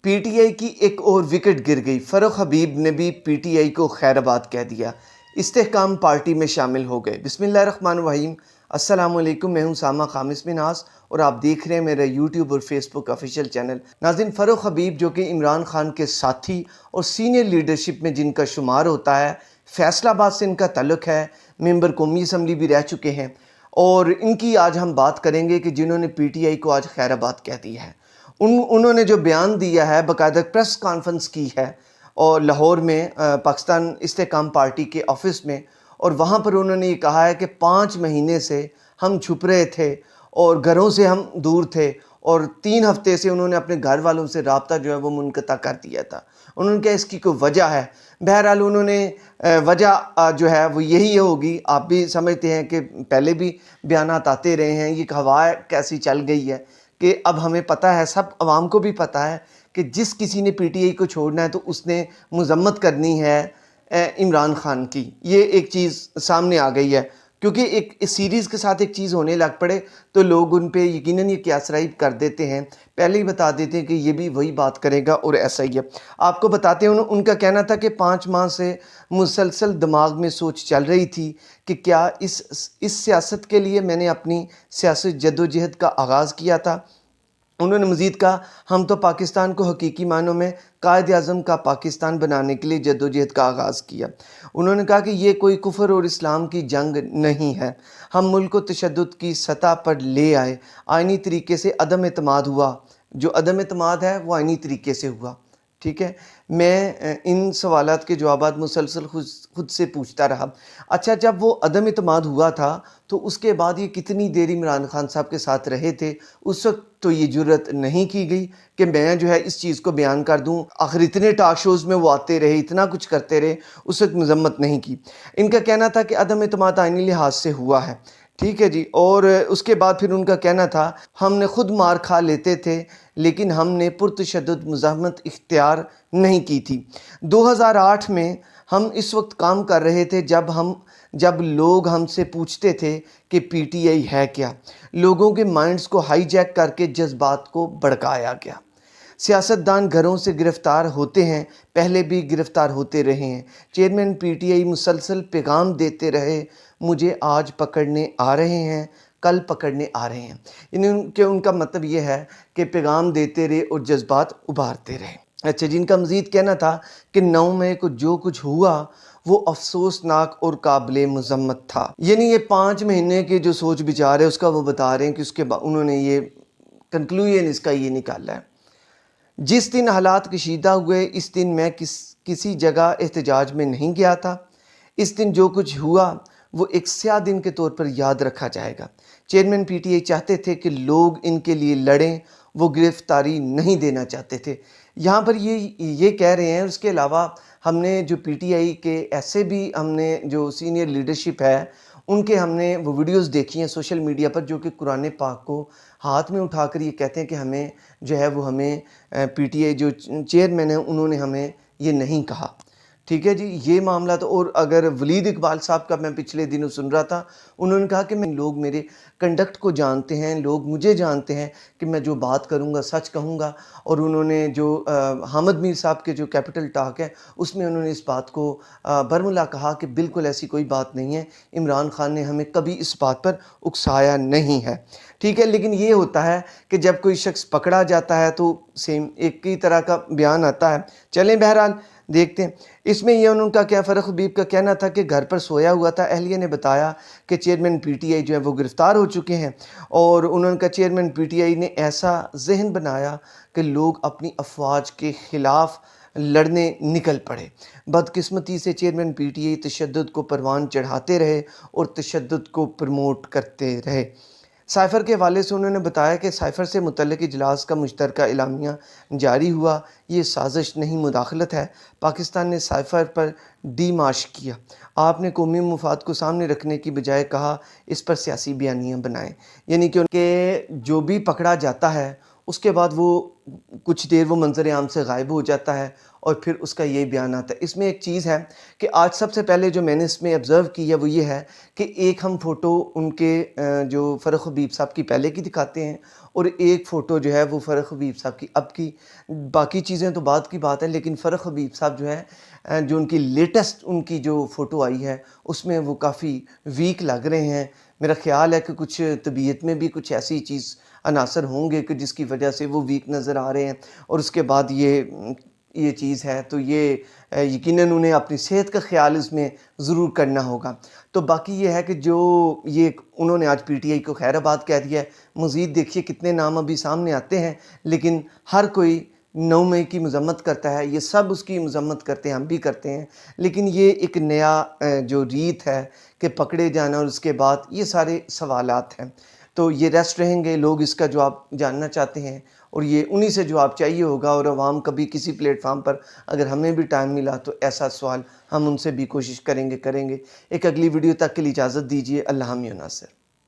P T I کی ایک اور وکٹ گر گئی۔ فروخ حبیب نے بھی پی ٹی آئی کو خیر آباد کہہ دیا، استحکام پارٹی میں شامل ہو گئے۔ بسم اللہ الرحمن الرحیم۔ السلام علیکم، میں ہوں سامہ خامس مناس اور آپ دیکھ رہے ہیں میرا یوٹیوب اور فیس بک آفیشیل چینل۔ ناظرین، فروخ حبیب جو کہ عمران خان کے ساتھی اور سینئر لیڈرشپ میں جن کا شمار ہوتا ہے، فیصل آباد سے ان کا تعلق ہے، ممبر قومی اسمبلی بھی رہ چکے ہیں، اور ان کی آج ہم بات کریں گے کہ جنہوں نے پی ٹی آئی کو آج خیر آباد کہہ دی ہے۔ انہوں نے جو بیان دیا ہے، باقاعدہ پریس کانفرنس کی ہے اور لاہور میں پاکستان استحکام پارٹی کے آفس میں، اور وہاں پر انہوں نے یہ کہا ہے کہ 5 مہینے سے ہم چھپ رہے تھے اور گھروں سے ہم دور تھے، اور 3 ہفتے سے انہوں نے اپنے گھر والوں سے رابطہ جو ہے وہ منقطع کر دیا تھا۔ انہوں نے کہا اس کی کوئی وجہ ہے۔ بہرحال انہوں نے وجہ جو ہے وہ یہی ہوگی، آپ بھی سمجھتے ہیں کہ پہلے بھی بیانات آتے رہے ہیں، یہ ہوا کیسی چل گئی ہے کہ اب ہمیں پتہ ہے، سب عوام کو بھی پتہ ہے کہ جس کسی نے پی ٹی آئی کو چھوڑنا ہے تو اس نے مذمت کرنی ہے عمران خان کی۔ یہ ایک چیز سامنے آ گئی ہے، کیونکہ ایک اس سیریز کے ساتھ ایک چیز ہونے لگ پڑے تو لوگ ان پہ یقیناً یہ قیاس رائب کر دیتے ہیں، پہلے ہی بتا دیتے ہیں کہ یہ بھی وہی بات کرے گا اور ایسا ہی ہے۔ آپ کو بتاتے ہیں، ان کا کہنا تھا کہ 5 ماہ سے مسلسل دماغ میں سوچ چل رہی تھی کہ کیا اس سیاست کے لیے میں نے اپنی سیاسی جدوجہد کا آغاز کیا تھا۔ انہوں نے مزید کہا، ہم تو پاکستان کو حقیقی معنوں میں قائد اعظم کا پاکستان بنانے کے لیے جدوجہد کا آغاز کیا۔ انہوں نے کہا کہ یہ کوئی کفر اور اسلام کی جنگ نہیں ہے، ہم ملک کو تشدد کی سطح پر لے آئے، آئینی طریقے سے عدم اعتماد ہوا، جو عدم اعتماد ہے وہ آئینی طریقے سے ہوا۔ ٹھیک ہے، میں ان سوالات کے جوابات مسلسل خود سے پوچھتا رہا۔ اچھا، جب وہ عدم اعتماد ہوا تھا تو اس کے بعد یہ کتنی دیر عمران خان صاحب کے ساتھ رہے تھے؟ اس وقت تو یہ جرت نہیں کی گئی کہ میں جو ہے اس چیز کو بیان کر دوں۔ آخر اتنے ٹاک شوز میں وہ آتے رہے، اتنا کچھ کرتے رہے، اس وقت مذمت نہیں کی۔ ان کا کہنا تھا کہ عدم اعتماد آئینی لحاظ سے ہوا ہے۔ ٹھیک ہے جی، اور اس کے بعد پھر ان کا کہنا تھا، ہم نے خود مار کھا لیتے تھے لیکن ہم نے پرتشدد مزاحمت اختیار نہیں کی تھی۔ 2008 میں ہم اس وقت کام کر رہے تھے جب لوگ ہم سے پوچھتے تھے کہ پی ٹی آئی ہے کیا۔ لوگوں کے مائنڈز کو ہائی جیک کر کے جذبات کو بھڑکایا گیا۔ سیاستدان گھروں سے گرفتار ہوتے ہیں، پہلے بھی گرفتار ہوتے رہے ہیں۔ چیئرمین پی ٹی آئی مسلسل پیغام دیتے رہے، مجھے آج پکڑنے آ رہے ہیں، کل پکڑنے آ رہے ہیں۔ یعنی ان کا مطلب یہ ہے کہ پیغام دیتے رہے اور جذبات ابھارتے رہے۔ اچھا، جن کا مزید کہنا تھا کہ 9 مئی کو جو کچھ ہوا وہ افسوسناک اور قابل مذمت تھا۔ یعنی یہ 5 مہینے کے جو سوچ بچار ہے اس کا وہ بتا رہے ہیں کہ اس کے بعد انہوں نے یہ کنکلوژن اس کا یہ نکالا ہے۔ جس دن حالات کشیدہ ہوئے اس دن میں کسی جگہ احتجاج میں نہیں گیا تھا۔ اس دن جو کچھ ہوا وہ ایک سیاہ دن کے طور پر یاد رکھا جائے گا۔ چیئرمین پی ٹی آئی چاہتے تھے کہ لوگ ان کے لیے لڑیں، وہ گرفتاری نہیں دینا چاہتے تھے۔ یہاں پر یہ کہہ رہے ہیں۔ اس کے علاوہ ہم نے جو پی ٹی آئی کے ایسے بھی ہم نے جو سینئر لیڈرشپ ہے ان کے ہم نے وہ ویڈیوز دیکھی ہیں سوشل میڈیا پر، جو کہ قرآن پاک کو ہاتھ میں اٹھا کر یہ کہتے ہیں کہ ہمیں جو ہے وہ ہمیں پی ٹی آئی جو چیئرمین ہیں انہوں نے ہمیں یہ نہیں کہا۔ ٹھیک ہے جی، یہ معاملہ تو، اور اگر ولید اقبال صاحب کا میں پچھلے دنوں سن رہا تھا، انہوں نے کہا کہ لوگ میرے کنڈکٹ کو جانتے ہیں، لوگ مجھے جانتے ہیں کہ میں جو بات کروں گا سچ کہوں گا۔ اور انہوں نے جو حامد میر صاحب کے جو کیپٹل ٹاک ہے اس میں انہوں نے اس بات کو برملا کہا کہ بالکل ایسی کوئی بات نہیں ہے، عمران خان نے ہمیں کبھی اس بات پر اکسایا نہیں ہے۔ ٹھیک ہے، لیکن یہ ہوتا ہے کہ جب کوئی شخص پکڑا جاتا ہے تو سیم ایک ہی طرح کا بیان آتا ہے۔ چلیں بہرحال دیکھتے ہیں اس میں یہ ان کا کیا۔ فروخ حبیب کا کہنا تھا کہ گھر پر سویا ہوا تھا، اہلیہ نے بتایا کہ چیئرمین پی ٹی آئی جو ہے وہ گرفتار ہو چکے ہیں، اور انہوں نے کہا چیئرمین پی ٹی آئی نے ایسا ذہن بنایا کہ لوگ اپنی افواج کے خلاف لڑنے نکل پڑے۔ بدقسمتی سے چیئرمین پی ٹی آئی تشدد کو پروان چڑھاتے رہے اور تشدد کو پروموٹ کرتے رہے۔ سائفر کے حوالے سے انہوں نے بتایا کہ سائفر سے متعلق اجلاس کا مشترکہ اعلامیہ جاری ہوا، یہ سازش نہیں مداخلت ہے۔ پاکستان نے سائفر پر ڈی مارش کیا۔ آپ نے قومی مفاد کو سامنے رکھنے کی بجائے کہا اس پر سیاسی بیانیاں بنائیں۔ یعنی کہ جو بھی پکڑا جاتا ہے اس کے بعد وہ کچھ دیر وہ منظر عام سے غائب ہو جاتا ہے اور پھر اس کا یہ بیان آتا ہے۔ اس میں ایک چیز ہے کہ آج سب سے پہلے جو میں نے اس میں آبزرو کی ہے وہ یہ ہے کہ ایک ہم فوٹو ان کے جو فرخ حبیب صاحب کی پہلے کی دکھاتے ہیں اور ایک فوٹو جو ہے وہ فرخ حبیب صاحب کی اب کی، باقی چیزیں تو بعد کی بات ہے، لیکن فرخ حبیب صاحب جو ہے جو ان کی لیٹسٹ ان کی جو فوٹو آئی ہے اس میں وہ کافی ویک لگ رہے ہیں۔ میرا خیال ہے کہ کچھ طبیعت میں بھی کچھ ایسی چیز عناصر ہوں گے کہ جس کی وجہ سے وہ ویک نظر آ رہے ہیں، اور اس کے بعد یہ چیز ہے تو یہ یقیناً انہیں اپنی صحت کا خیال اس میں ضرور کرنا ہوگا۔ تو باقی یہ ہے کہ جو یہ انہوں نے آج پی ٹی آئی کو خیر آباد کہہ دیا ہے، مزید دیکھیے کتنے نام ابھی سامنے آتے ہیں، لیکن ہر کوئی 9 مئی کی مذمت کرتا ہے، یہ سب اس کی مذمت کرتے ہیں، ہم بھی کرتے ہیں، لیکن یہ ایک نیا جو ریت ہے کہ پکڑے جانا اور اس کے بعد یہ سارے سوالات ہیں، تو یہ ریسٹ رہیں گے، لوگ اس کا جواب جاننا چاہتے ہیں اور یہ انہی سے جواب چاہیے ہوگا، اور عوام کبھی کسی پلیٹ فارم پر اگر ہمیں بھی ٹائم ملا تو ایسا سوال ہم ان سے بھی کوشش کریں گے۔ ایک اگلی ویڈیو تک کے لیے اجازت دیجیے۔ اللہ حامی و ناصر۔